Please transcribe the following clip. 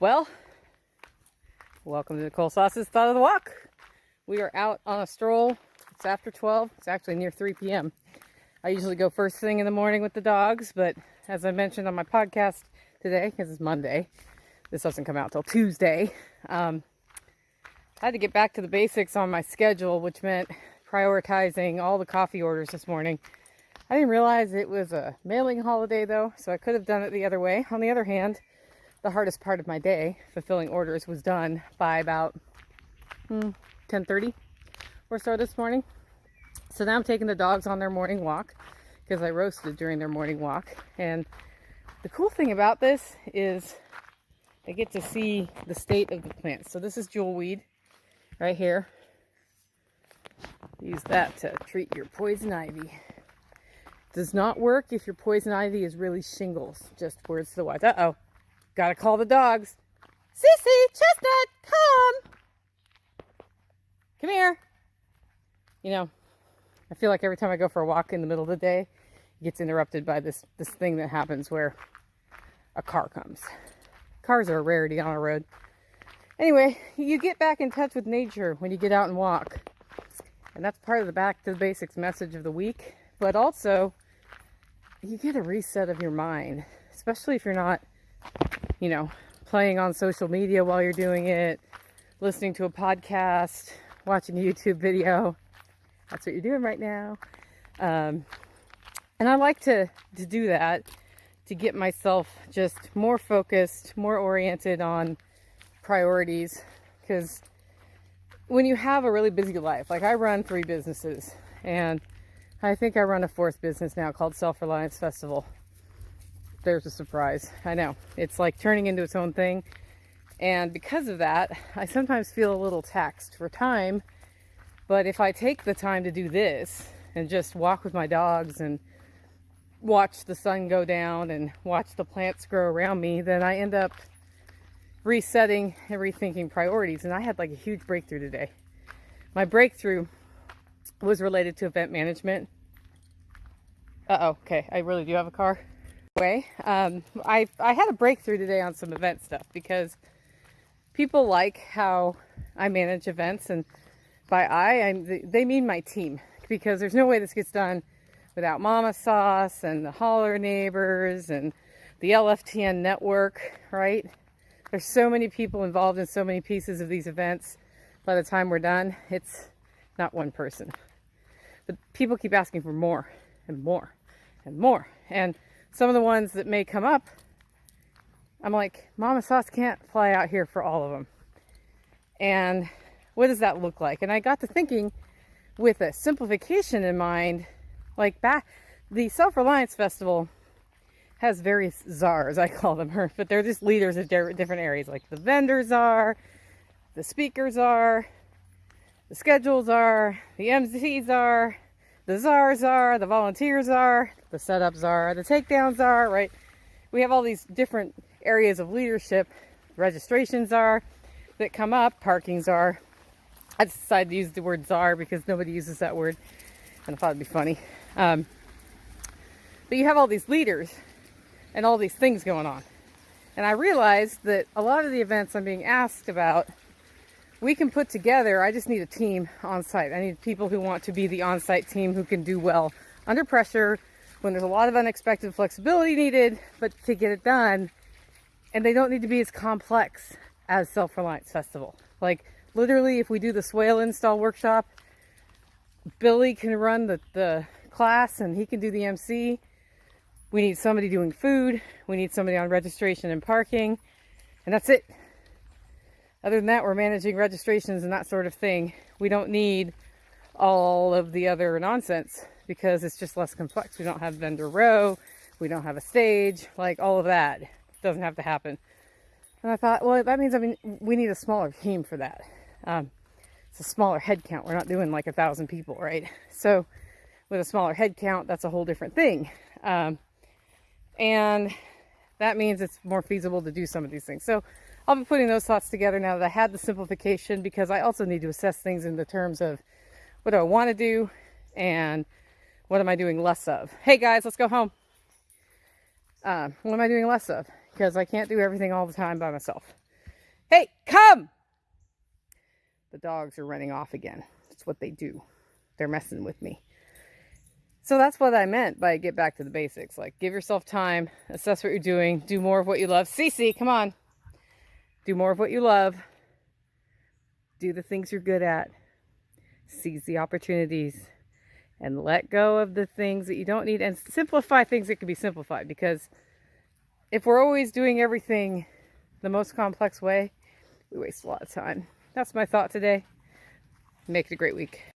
Well, welcome to Nicole Sauce's Thought of the Walk. We are out on a stroll. It's after 12. It's actually near 3 p.m. I usually go first thing in the morning with the dogs, but as I mentioned on my podcast today, because it's Monday, this doesn't come out till Tuesday, I had to get back to the basics on my schedule, which meant prioritizing all the coffee orders this morning. I didn't realize it was a mailing holiday though, so I could have done it the other way. On the other hand, the hardest part of my day, fulfilling orders, was done by about 10:30 or so this morning. So now I'm taking the dogs on their morning walk because I roasted during their morning walk. And the cool thing about this is I get to see the state of the plants. So this is jewelweed right here. Use that to treat your poison ivy. Does not work if your poison ivy is really shingles. Just words to the wise. Uh-oh. Gotta call the dogs. Sissy, Chestnut, come! Come here. You know, I feel like every time I go for a walk in the middle of the day, it gets interrupted by this thing that happens where a car comes. Cars are a rarity on a road. Anyway, you get back in touch with nature when you get out and walk. And that's part of the back to the basics message of the week. But also, you get a reset of your mind, especially if you're not, playing on social media while you're doing it, listening to a podcast, watching a YouTube video. That's what you're doing right now. And I like to do that to get myself just more focused, more oriented on priorities. Because when you have a really busy life, like I run 3 businesses, and I think I run a 4th business now called Self-Reliance Festival. There's a surprise. I know. It's like turning into its own thing. And because of that, I sometimes feel a little taxed for time. But if I take the time to do this and just walk with my dogs and watch the sun go down and watch the plants grow around me, then I end up resetting and rethinking priorities. And I had like a huge breakthrough today. My breakthrough was related to event management. Okay, I really do have a car. Anyway, I had a breakthrough today on some event stuff because people like how I manage events, and by they mean my team, because there's no way this gets done without Mama Sauce and the Holler Neighbors and the LFTN network, right? There's so many people involved in so many pieces of these events. By the time we're done, it's not one person. But people keep asking for more and more and more. And some of the ones that may come up, I'm like, Mama Sauce can't fly out here for all of them. And what does that look like? And I got to thinking with a simplification in mind, like the Self-Reliance Festival has various czars, I call them, but they're just leaders of different areas. Like the vendors are, the speakers are, the schedules are, the MCs are, the czars are, the volunteers are, the setups are, the takedowns are, right? We have all these different areas of leadership. Registrations are that come up, parkings are. I just decided to use the word czar because nobody uses that word, and I thought it'd be funny. But you have all these leaders and all these things going on. And I realized that a lot of the events I'm being asked about, we can put together. I just need a team on site. I need people who want to be the on-site team who can do well under pressure when there's a lot of unexpected flexibility needed, but to get it done. And they don't need to be as complex as Self-Reliance Festival. Like literally, if we do the Swale install workshop, Billy can run the class and he can do the MC. We need somebody doing food. We need somebody on registration and parking. And that's it. Other than that, we're managing registrations and that sort of thing. We don't need all of the other nonsense because it's just less complex. We don't have vendor row. We don't have a stage. Like all of that doesn't have to happen. And I thought, well, that means, we need a smaller team for that. It's a smaller head count. We're not doing like 1,000 people, right? So with a smaller head count, that's a whole different thing. And that means it's more feasible to do some of these things. So I'll be putting those thoughts together now that I had the simplification, because I also need to assess things in the terms of what do I want to do and what am I doing less of. Hey guys, let's go home. What am I doing less of? Because I can't do everything all the time by myself. Hey, come! The dogs are running off again. That's what they do. They're messing with me. So that's what I meant by get back to the basics. Like, give yourself time, assess what you're doing, do more of what you love. Cece, come on. Do more of what you love. Do the things you're good at. Seize the opportunities. And let go of the things that you don't need. And simplify things that can be simplified. Because if we're always doing everything the most complex way, we waste a lot of time. That's my thought today. Make it a great week.